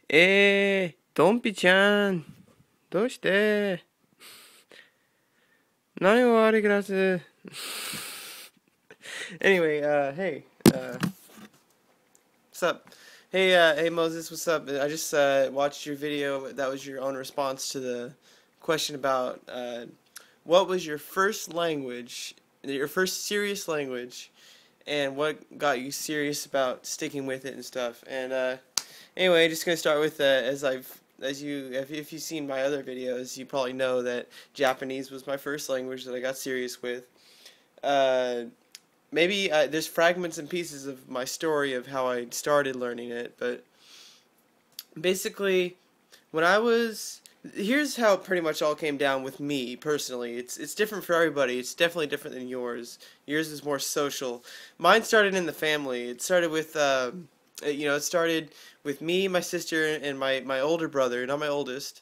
ドンピちゃん、どうして何を悪いクラス Anyway, hey, what's up? Hey Moses, what's up? I just watched your video. That was your own response to the question about what was your first language, your first serious language, and what got you serious about sticking with it and stuff. And anyway, just gonna start with if you've seen my other videos, you probably know that Japanese was my first language that I got serious with. Uh, Maybe there's fragments and pieces of my story of how I started learning it, but basically, when I was here's how it pretty much all came down with me personally. It's different for everybody. It's definitely different than yours. Yours is more social. Mine started in the family. It started with it started with me, my sister, and my older brother, not my oldest.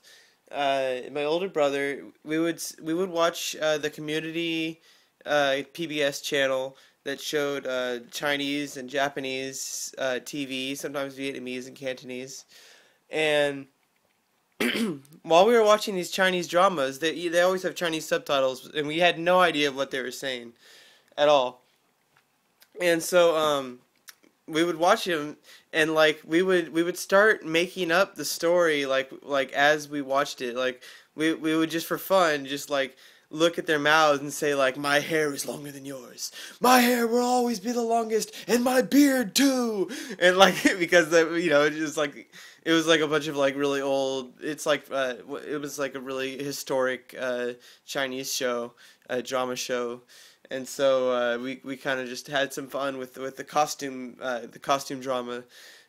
My older brother, we would watch the community PBS channel that showed Chinese and Japanese TV, sometimes Vietnamese and Cantonese. And while we were watching these Chinese dramas, they always have Chinese subtitles, and we had no idea what they were saying at all. And so we would watch them, and like we would start making up the story like as we watched it. Like we would just for fun just like look at their mouths and say like, my hair is longer than yours, my hair will always be the longest, and my beard too. And like because it just like it was like a bunch of like really old, it's like it was like a really historic Chinese show, drama show. And so we kind of just had some fun with the costume drama,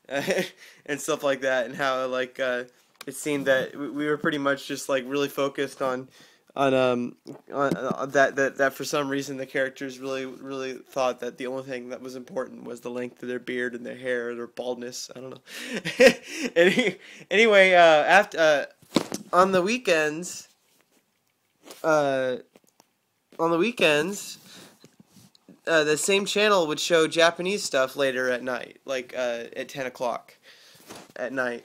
and stuff like that, and how like it seemed that we were pretty much just like really focused on that for some reason the characters really thought that the only thing that was important was the length of their beard and their hair, or their baldness. I don't know. Anyway, after on the weekends, uh, on the weekends, the same channel would show Japanese stuff later at night, like at 10 o'clock at night.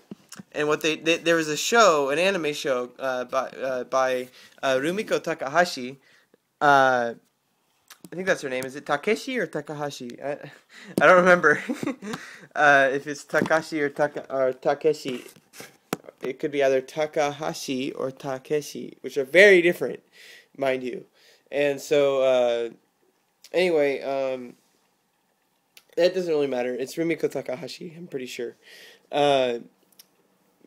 And there was a show, an anime show by Rumiko Takahashi. Uh, I think that's her name. Is it Takeshi or Takahashi? I don't remember if it's Takashi or Takeshi. It could be either Takahashi or Takeshi, which are very different, mind you. And so anyway, that doesn't really matter. It's Rumiko Takahashi, I'm pretty sure.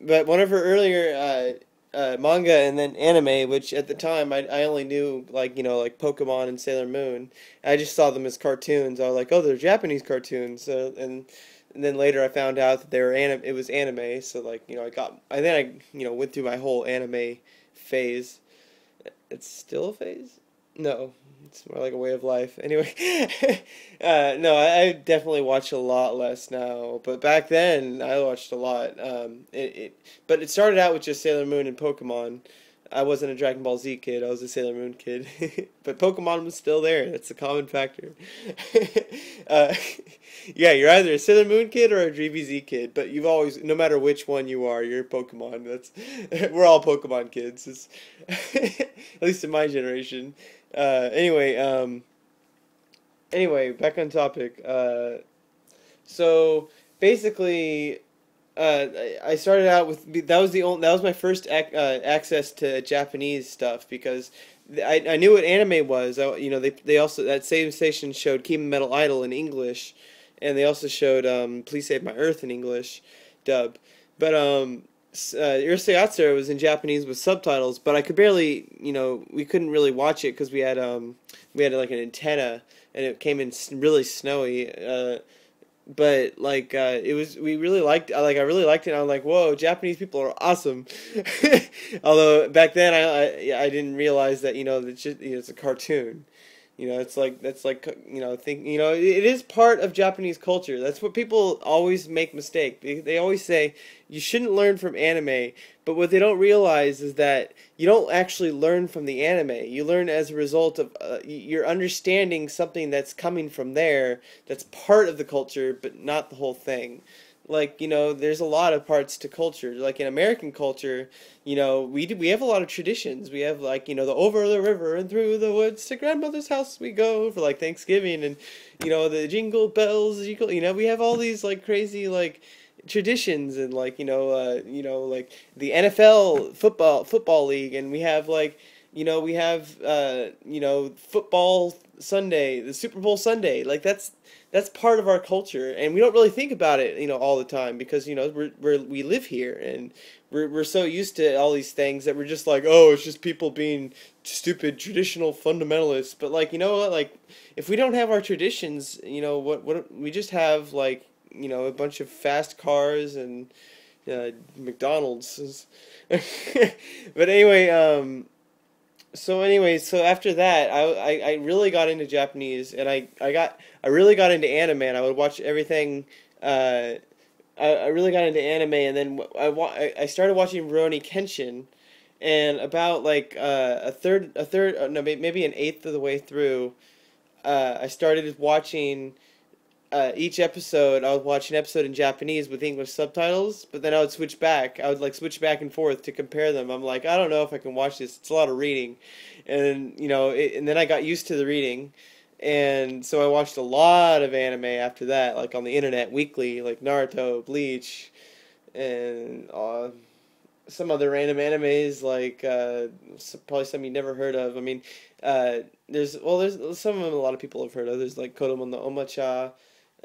But one of her earlier manga and then anime, which at the time I only knew like Pokemon and Sailor Moon. I just saw them as cartoons. I was like, oh, they're Japanese cartoons. And then later I found out that they were it was anime. So like I went through my whole anime phase. It's still a phase? No, it's more like a way of life. Anyway, no, I definitely watch a lot less now. But back then, I watched a lot. But it started out with just Sailor Moon and Pokemon. I wasn't a Dragon Ball Z kid. I was a Sailor Moon kid. But Pokemon was still there. That's a common factor. uh, yeah, you're either a Sailor Moon kid or a DBZ kid. But you've always, no matter which one you are, you're Pokemon. We're all Pokemon kids. At least in my generation. Anyway, back on topic. So basically, I started out with that was my first access to Japanese stuff, because I knew what anime was. They also, that same station showed Keep Metal Idol in English, and they also showed Please Save My Earth in English dub. But Seriousl was in Japanese with subtitles, but I could barely, we couldn't really watch it because we had like an antenna, and it came in really snowy. But like we really liked, I really liked it. And I was like, whoa, Japanese people are awesome. Although back then I didn't realize that it's a cartoon. It's like that's like it is part of Japanese culture. That's what people always make mistake. They always say you shouldn't learn from anime, but what they don't realize is that you don't actually learn from the anime. You learn as a result of you're understanding something that's coming from there. That's part of the culture, but not the whole thing. like, there's a lot of parts to culture. Like in American culture, we have a lot of traditions. We have like, the over the river and through the woods to grandmother's house we go for like Thanksgiving, and the jingle bells, we have all these like crazy like traditions, and like like the NFL football league, and we have like we have football Sunday, the Super Bowl Sunday. Like that's part of our culture, and we don't really think about it all the time, because we live here, and we're so used to all these things that we're just like, oh, it's just people being stupid traditional fundamentalists. But like, what, like if we don't have our traditions, what we just have like a bunch of fast cars and McDonald's. But anyway, so after that, I really got into Japanese, and I really got into anime, and I would watch everything. I really got into anime, and then I started watching Rurouni Kenshin, and about like no, maybe an eighth of the way through, I started watching. Each episode, I would watch an episode in Japanese with English subtitles, but then I would switch back. I would like switch back and forth to compare them. I'm like, I don't know if I can watch this. It's a lot of reading, and and then I got used to the reading, and so I watched a lot of anime after that, like on the internet weekly, like Naruto, Bleach, and some other random animes, like probably some you never heard of. I mean, there's some of them a lot of people have heard of. There's like Kodomo no Omacha.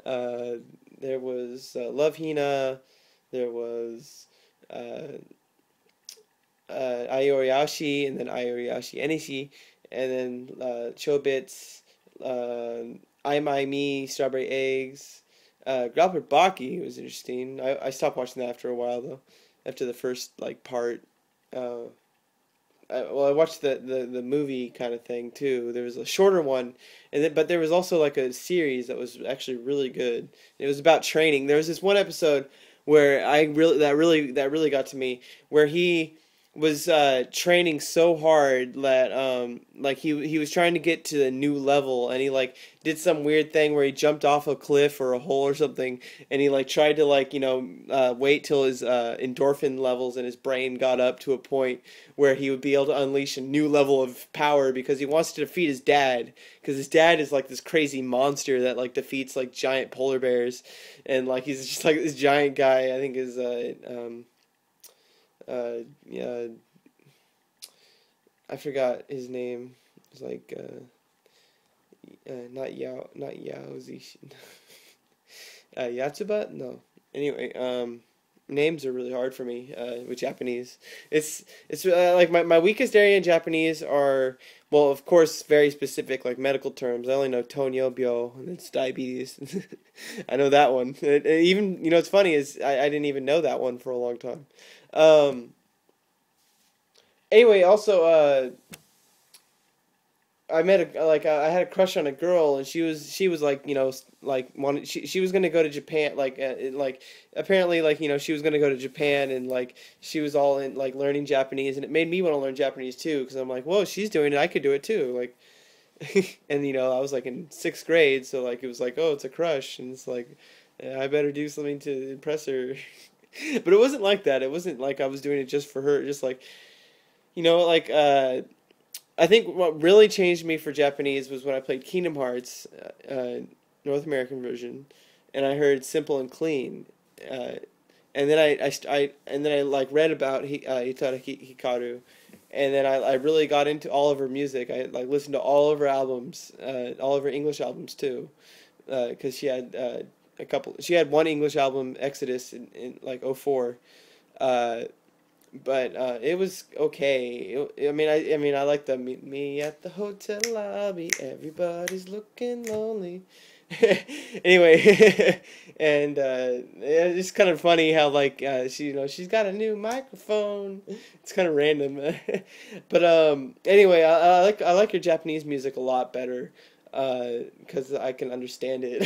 There was Love Hina, there was Ayoriashi, and then Ayoriashi Enishi, and then Chobits, I My Me, Strawberry Eggs, Grapper Baki was interesting. I stopped watching that after a while though, after the first like part. I watched the movie kind of thing too. There was a shorter one, but there was also like a series that was actually really good. It was about training. There was this one episode where that really got to me, where he was training so hard that like he was trying to get to a new level, and he like did some weird thing where he jumped off a cliff or a hole or something, and he like tried to like wait till his endorphin levels in his brain got up to a point where he would be able to unleash a new level of power, because he wants to defeat his dad, because his dad is like this crazy monster that like defeats like giant polar bears, and like he's just like this giant guy. I think is yeah, I forgot his name. It's like not Yaozi, Yatsuba. No. Anyway, names are really hard for me with Japanese. It's like my weakest area in Japanese are, well, of course, very specific like medical terms. I only know Tonyo and it's diabetes. I know that one. Even it's funny is I didn't even know that one for a long time. Anyway, also, I had a crush on a girl, and she was like, like wanted, she was gonna go to Japan, like apparently like she was gonna go to Japan, and like she was all in like learning Japanese, and it made me want to learn Japanese too, because I'm like, whoa, she's doing it, I could do it too, like. And I was like in 6th grade, so like it was like, oh, it's a crush, and it's like, yeah, I better do something to impress her. But it wasn't like that. It wasn't like I was doing it just for her. Just like, like I think what really changed me for Japanese was when I played Kingdom Hearts, North American version, and I heard Simple and Clean, and then I like read about Hitada Hikaru, and then I really got into all of her music. I like listened to all of her albums, all of her English albums too, because she had a couple. She had one English album, Exodus, in like '04. But it was okay. I mean, I like the meet me at the hotel lobby. Everybody's looking lonely. Anyway, and it's kind of funny how like she's got a new microphone. It's kind of random, but anyway, I like your Japanese music a lot better, because I can understand it.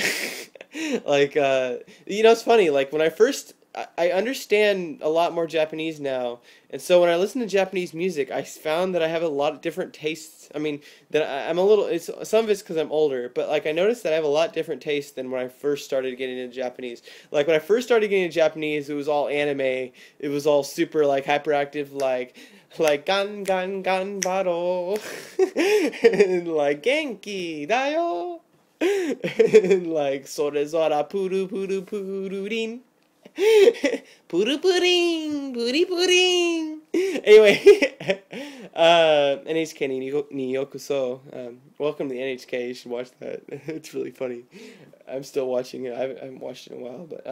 Like it's funny, like when I first I understand a lot more Japanese now, and so when I listen to Japanese music, I found that I have a lot of different tastes. I mean, that I'm a little. It's some of it's because I'm older, but like I noticed that I have a lot different tastes than when I first started getting into Japanese. Like when I first started getting into Japanese, it was all anime. It was all super like hyperactive, like gan gan gan baro, and like genki dayo, and like sorezora puru puru puru rin. Puru pudding, puri pudding. Anyway, NHK ni yokuso. Welcome to the NHK. You should watch that. It's really funny. I'm still watching it. I haven't watched it in a while, but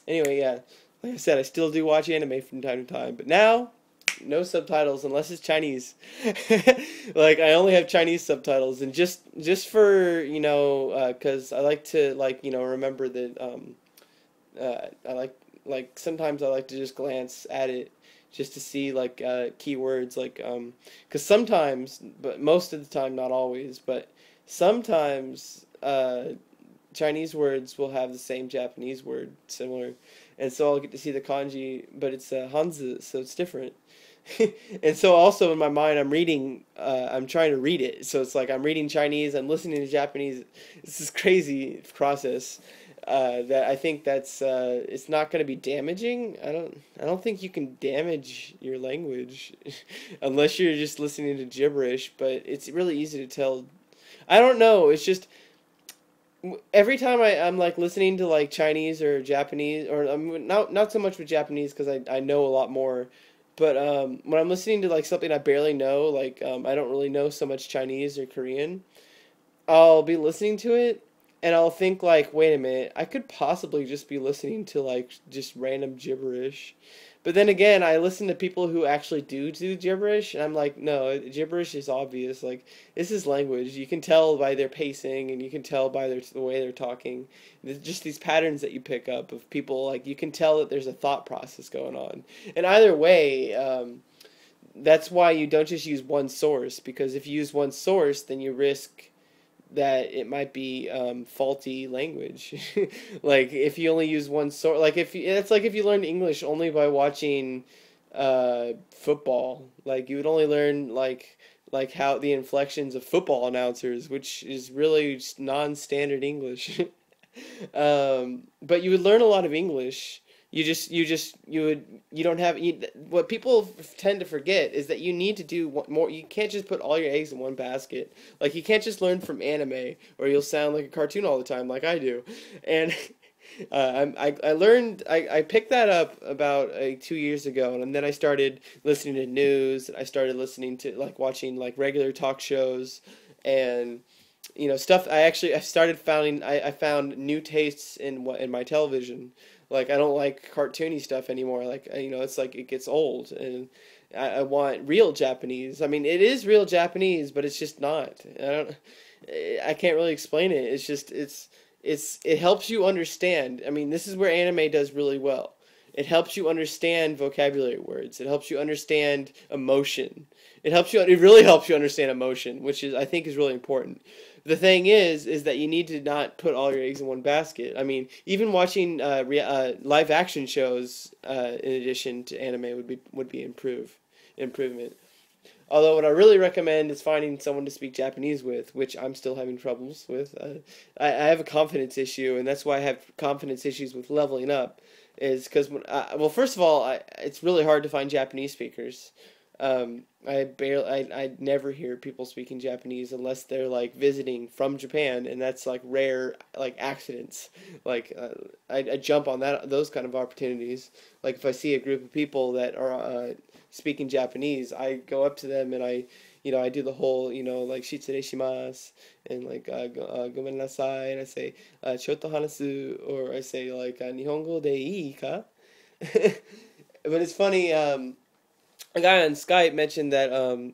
anyway, yeah. Like I said, I still do watch anime from time to time, but now no subtitles unless it's Chinese. Like I only have Chinese subtitles, and just for because I like to remember that I like sometimes I like to just glance at it just to see like keywords because sometimes, but most of the time, not always, but sometimes Chinese words will have the same Japanese word similar, and so I'll get to see the kanji, but it's Hanzi, so it's different. And so also in my mind I'm trying to read it, so it's like I'm reading Chinese, I'm listening to Japanese. It's this crazy process that I think that's it's not going to be damaging. I don't think you can damage your language unless you're just listening to gibberish, but it's really easy to tell. I don't know, it's just every time I'm like listening to like Chinese or Japanese, or not so much with Japanese because I know a lot more. But when I'm listening to like something I barely know, like I don't really know so much Chinese or Korean, I'll be listening to it and I'll think like, wait a minute, I could possibly just be listening to like just random gibberish. But then again, I listen to people who actually do gibberish, and I'm like, no, gibberish is obvious. Like, this is language. You can tell by their pacing, and you can tell by the way they're talking. There's just these patterns that you pick up of people. Like, you can tell that there's a thought process going on. And either way, that's why you don't just use one source, because if you use one source, then you risk that it might be faulty language. Like if you only use one source, it's like if you learned English only by watching football, like you would only learn like how the inflections of football announcers, which is really just non-standard English. But you would learn a lot of English. You don't have what people tend to forget is that you need to do more. You can't just put all your eggs in one basket. Like you can't just learn from anime, or you'll sound like a cartoon all the time, like I do. And I picked that up about 2 years ago, and then I started listening to news. I started listening to watching regular talk shows, and stuff. I found new tastes in my television. Like, I don't like cartoony stuff anymore. Like, it's like it gets old, and I want real Japanese. I mean, it is real Japanese, but it's just not. I can't really explain it. It's just, it helps you understand. I mean, this is where anime does really well. It helps you understand vocabulary words. It helps you understand emotion. It really helps you understand emotion, which I think is really important. The thing is that you need to not put all your eggs in one basket. I mean, even watching live action shows in addition to anime would be improvement. Although what I really recommend is finding someone to speak Japanese with, which I'm still having troubles with. I have a confidence issue, and that's why I have confidence issues with leveling up. Is because first of all, it's really hard to find Japanese speakers. I never hear people speaking Japanese unless they're visiting from Japan, and that's rare accidents. I jump on those kind of opportunities. Like if I see a group of people that are speaking Japanese, I go up to them and I do the whole shitsurei shimasu and gomen nasai, and I say chotto hanasu, or I say nihongo de ii ka. But it's funny. A guy on Skype mentioned that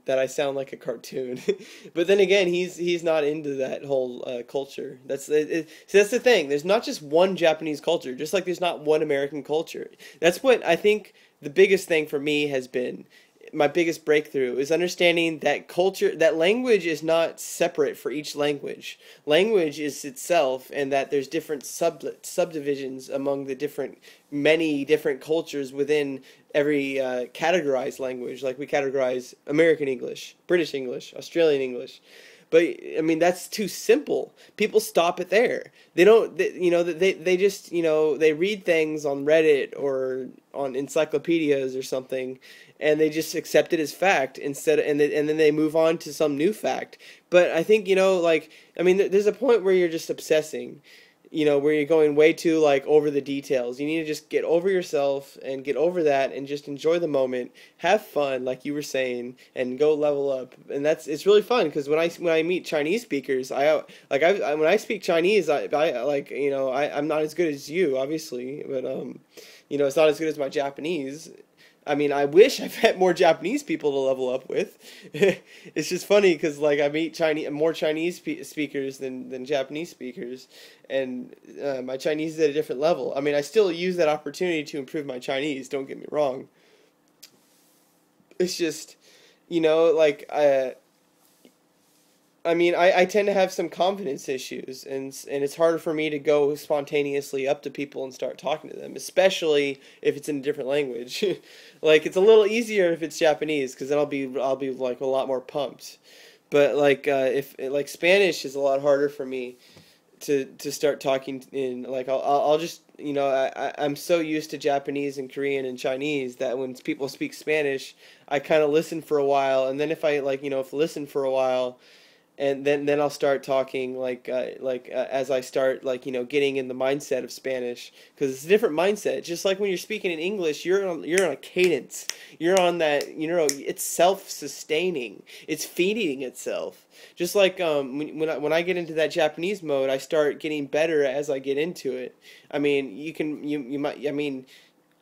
I sound like a cartoon, but then again, he's not into that whole culture. That's the thing. There's not just one Japanese culture, just like there's not one American culture. That's what I think the biggest thing for me has been. my biggest breakthrough is understanding that that language is not separate for each language. Language is itself, and that there's different subdivisions among the many different cultures within every categorized language. Like we categorize American English, British English, Australian English. But I mean that's too simple. People stop it there. They don't, they just they read things on Reddit or on encyclopedias or something, and they just accept it as fact and then they move on to some new fact. But I think there's a point where you're just obsessing. Where you're going way too over the details. You need to just get over yourself and get over that and just enjoy the moment, have fun, like you were saying, and go level up. And it's really fun because when I meet Chinese speakers, when I speak Chinese, I'm not as good as you, obviously, but it's not as good as my Japanese. I mean, I wish I've had more Japanese people to level up with. It's just funny because I meet more Chinese speakers than Japanese speakers, and my Chinese is at a different level. I mean, I still use that opportunity to improve my Chinese. Don't get me wrong. It's just, I tend to have some confidence issues, and it's harder for me to go spontaneously up to people and start talking to them, especially if it's in a different language. It's a little easier if it's Japanese, because then I'll be a lot more pumped. But if Spanish is a lot harder for me to start talking in. I'll just I'm so used to Japanese and Korean and Chinese that when people speak Spanish, I kind of listen for a while, and then if I listen for a while. And then I'll start talking as I start getting in the mindset of Spanish, because it's a different mindset. Just like when you're speaking in English, you're on a cadence. You're on that. It's self-sustaining. It's feeding itself. Just like when I get into that Japanese mode, I start getting better as I get into it. I mean, you might. I mean,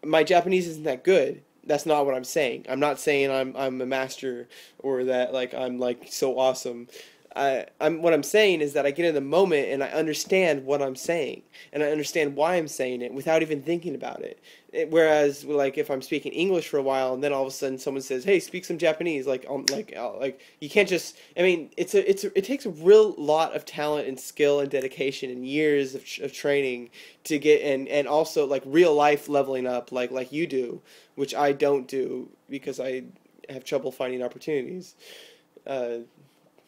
my Japanese isn't that good. That's not what I'm saying. I'm not saying I'm a master or that I'm so awesome. What I'm saying is that I get in the moment and I understand what I'm saying, and I understand why I'm saying it without even thinking about it. Whereas if I'm speaking English for a while and then all of a sudden someone says, "Hey, speak some Japanese," you can't just. I mean, it takes a real lot of talent and skill and dedication and years of training to get and also real life leveling up like you do, which I don't do because I have trouble finding opportunities.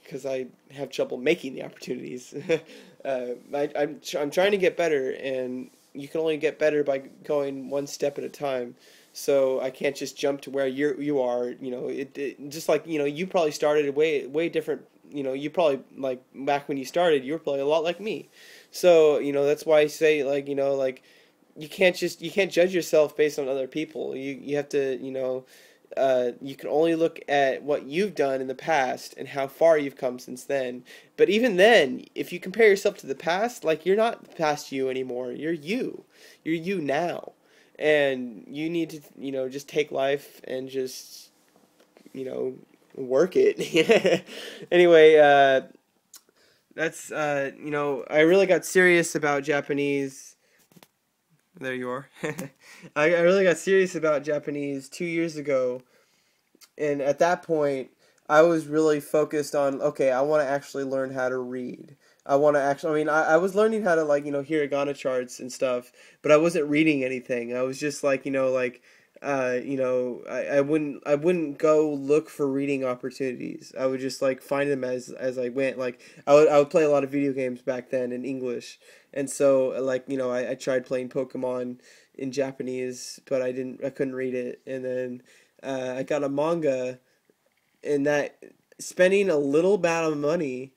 Because I have trouble making the opportunities. I'm trying to get better, and you can only get better by going one step at a time. So I can't just jump to where you are. Just you probably started way different. You probably back when you started, you were probably a lot like me. So that's why I say you can't judge yourself based on other people. You have to you can only look at what you've done in the past and how far you've come since then. But even then, if you compare yourself to the past, you're not the past you anymore. You're you. You're you now. And you need to, just take life and just, work it. Anyway, that's, I really got serious about Japanese. There you are. I really got serious about Japanese 2 years ago, and at that point, I was really focused on, okay, I want to actually learn how to read. I want to actually, I was learning how to, hiragana charts and stuff, but I wasn't reading anything. I was just I wouldn't go look for reading opportunities. I would just find them as I went. I would play a lot of video games back then in English, and so I tried playing Pokemon in Japanese, but I couldn't read it. And then I got a manga, and that spending a little bit of money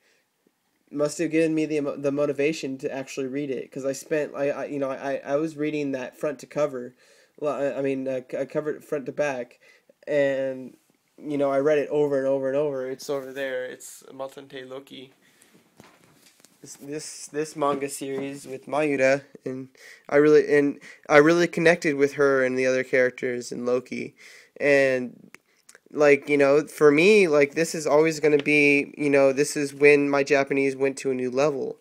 must have given me the motivation to actually read it, because I was reading that front to cover. I covered it front to back, and I read it over and over and over. It's over there. It's Matante Loki. This manga series with Mayuda, and I really connected with her and the other characters in Loki, and for me, this is always going to be, this is when my Japanese went to a new level,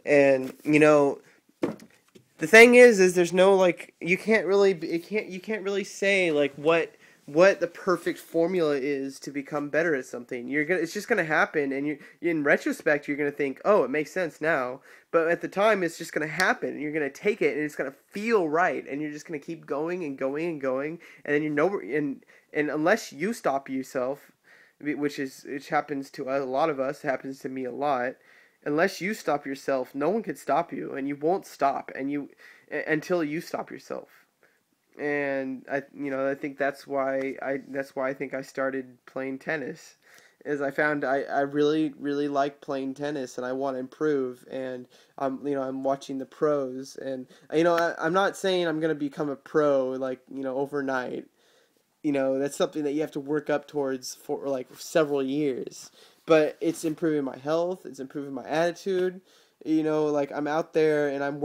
and the thing is there's no you can't really say what what the perfect formula is to become better at something. It's just gonna happen, and in retrospect, you're gonna think, oh, it makes sense now. But at the time, it's just gonna happen, and you're gonna take it, and it's gonna feel right, and you're just gonna keep going and going and going, and then and unless you stop yourself, which happens to a lot of us, happens to me a lot. Unless you stop yourself, no one can stop you, and you won't stop, until you stop yourself. And I think that's why I think I started playing tennis, is I found I really really like playing tennis, and I want to improve, and I'm watching the pros, and I'm not saying I'm gonna become a pro like overnight. That's something that you have to work up towards for like several years, but it's improving my health, it's improving my attitude. Like I'm out there and I'm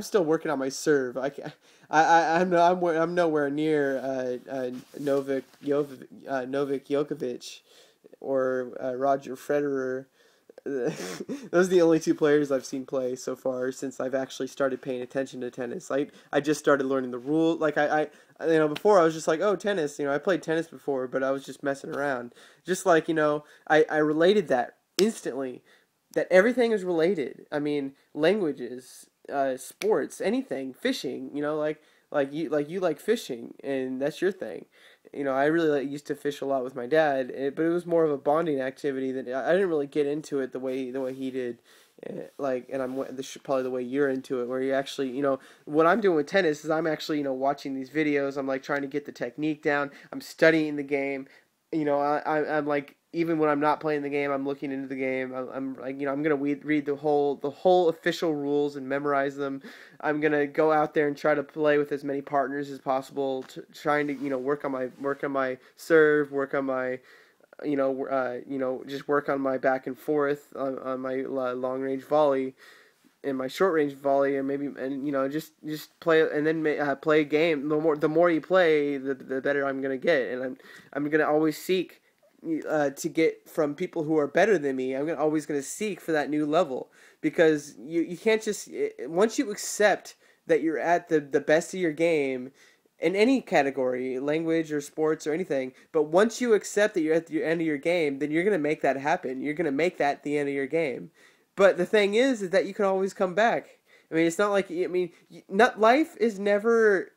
still working on my serve. I'm nowhere near Novak Djokovic or Roger Federer. Those are the only two players I've seen play so far since I've actually started paying attention to tennis. I just started learning the rules. Like before I was just like, oh, tennis. I played tennis before, but I was just messing around. Just like I related that instantly. That everything is related. I mean, languages, sports, anything, fishing. You like fishing, and that's your thing. I really used to fish a lot with my dad, but it was more of a bonding activity that I didn't really get into it the way he did. This is probably the way you're into it, where you actually, what I'm doing with tennis is I'm actually, watching these videos. I'm like trying to get the technique down. I'm studying the game. I'm like, even when I'm not playing the game, I'm looking into the game. I'm like, I'm gonna read the whole official rules and memorize them. I'm gonna go out there and try to play with as many partners as possible, trying to work on my serve, work on my just work on my back and forth on my long range volley and my short range volley, and just play, and then play a game. The more you play, the better I'm gonna get, and I'm gonna always seek to get from people who are better than me. I'm always gonna seek for that new level, because you can't just, once you accept that you're at the best of your game in any category, language or sports or anything, but once you accept that you're at the end of your game, then you're gonna make that happen. You're gonna make that the end of your game. But the thing is that you can always come back. I mean, it's not like, not, life is never,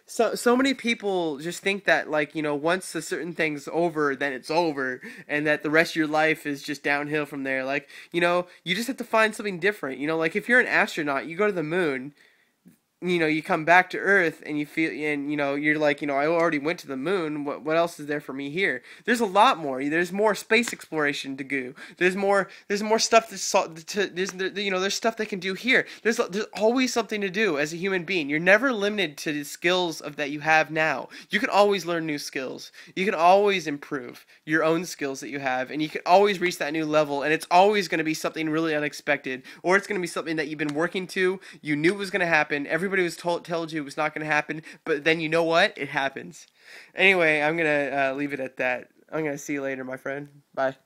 so many people just think that, like, once a certain thing's over, then it's over, and that the rest of your life is just downhill from there. Like, you just have to find something different. Like, if you're an astronaut, you go to the moon, you come back to Earth, and you feel, and you're like, I already went to the moon. What else is there for me here? There's a lot more. There's more space exploration to do. There's more stuff there's stuff they can do here. There's always something to do as a human being. You're never limited to the skills that you have now. You can always learn new skills. You can always improve your own skills that you have, and you can always reach that new level. And it's always going to be something really unexpected, or it's going to be something that you've been working to. You knew was going to happen. Everybody was told you it was not going to happen, but then you know what? It happens. Anyway, I'm going to leave it at that. I'm going to see you later, my friend. Bye.